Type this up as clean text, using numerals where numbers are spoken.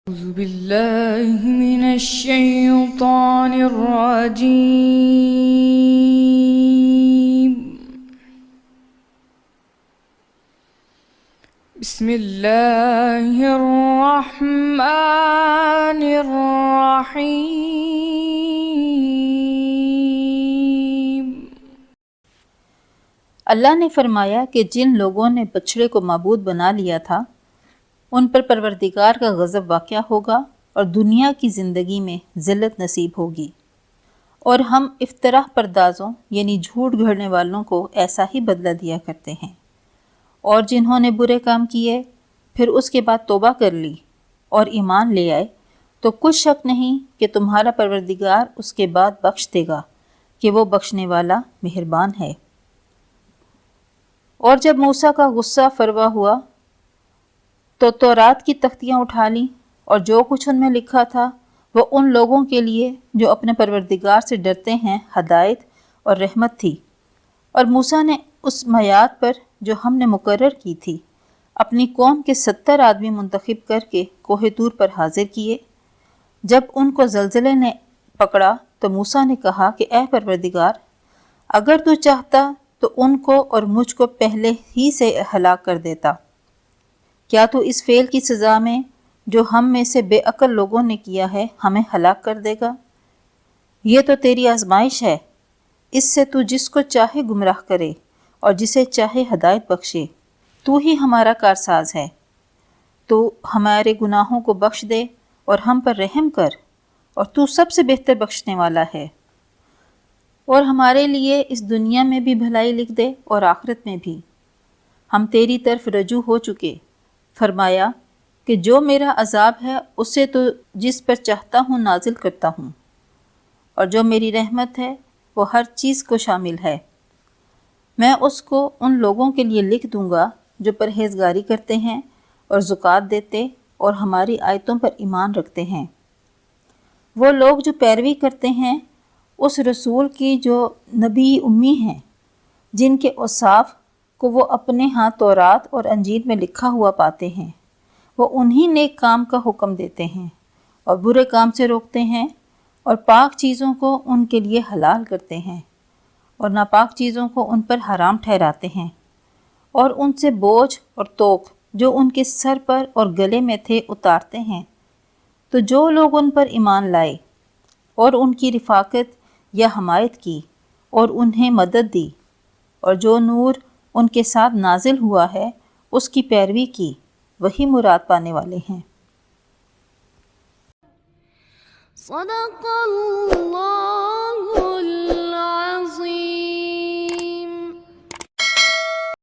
أعوذ بالله من الشيطان الرجيم. بسم الله الرحمن الرحيم. اللہ نے فرمایا کہ جن لوگوں نے بچڑے کو معبود بنا لیا تھا ان پر پروردگار کا غضب واقع ہوگا اور دنیا کی زندگی میں ذلت نصیب ہوگی، اور ہم افتراء پردازوں یعنی جھوٹ گھڑنے والوں کو ایسا ہی بدلہ دیا کرتے ہیں۔ اور جنہوں نے برے کام کیے پھر اس کے بعد توبہ کر لی اور ایمان لے آئے تو کچھ شک نہیں کہ تمہارا پروردگار اس کے بعد بخش دے گا کہ وہ بخشنے والا مہربان ہے۔ اور جب موسیٰ کا غصہ فروا ہوا تو تورات کی تختیاں اٹھا لیں، اور جو کچھ ان میں لکھا تھا وہ ان لوگوں کے لیے جو اپنے پروردگار سے ڈرتے ہیں ہدایت اور رحمت تھی۔ اور موسیٰ نے اس میعاد پر جو ہم نے مقرر کی تھی اپنی قوم کے 70 آدمی منتخب کر کے کوہ طور پر حاضر کیے۔ جب ان کو زلزلے نے پکڑا تو موسیٰ نے کہا کہ اے پروردگار، اگر تو چاہتا تو ان کو اور مجھ کو پہلے ہی سے ہلاک کر دیتا۔ کیا تو اس فعل کی سزا میں جو ہم میں سے بے عقل لوگوں نے کیا ہے ہمیں ہلاک کر دے گا؟ یہ تو تیری آزمائش ہے، اس سے تو جس کو چاہے گمراہ کرے اور جسے چاہے ہدایت بخشے۔ تو ہی ہمارا کارساز ہے، تو ہمارے گناہوں کو بخش دے اور ہم پر رحم کر، اور تو سب سے بہتر بخشنے والا ہے۔ اور ہمارے لیے اس دنیا میں بھی بھلائی لکھ دے اور آخرت میں بھی۔ ہم تیری طرف رجوع ہو چکے۔ فرمایا کہ جو میرا عذاب ہے اسے تو جس پر چاہتا ہوں نازل کرتا ہوں، اور جو میری رحمت ہے وہ ہر چیز کو شامل ہے۔ میں اس کو ان لوگوں کے لیے لکھ دوں گا جو پرہیزگاری کرتے ہیں اور زکوٰۃ دیتے اور ہماری آیتوں پر ایمان رکھتے ہیں۔ وہ لوگ جو پیروی کرتے ہیں اس رسول کی جو نبی امی ہیں، جن کے اوصاف کو وہ اپنے ہاں تورات اور انجیل میں لکھا ہوا پاتے ہیں، وہ انہی نیک کام کا حکم دیتے ہیں اور برے کام سے روکتے ہیں، اور پاک چیزوں کو ان کے لیے حلال کرتے ہیں اور ناپاک چیزوں کو ان پر حرام ٹھہراتے ہیں، اور ان سے بوجھ اور توق جو ان کے سر پر اور گلے میں تھے اتارتے ہیں۔ تو جو لوگ ان پر ایمان لائے اور ان کی رفاقت یا حمایت کی اور انہیں مدد دی، اور جو نور ان کے ساتھ نازل ہوا ہے اس کی پیروی کی، وہی مراد پانے والے ہیں۔ صدق اللہ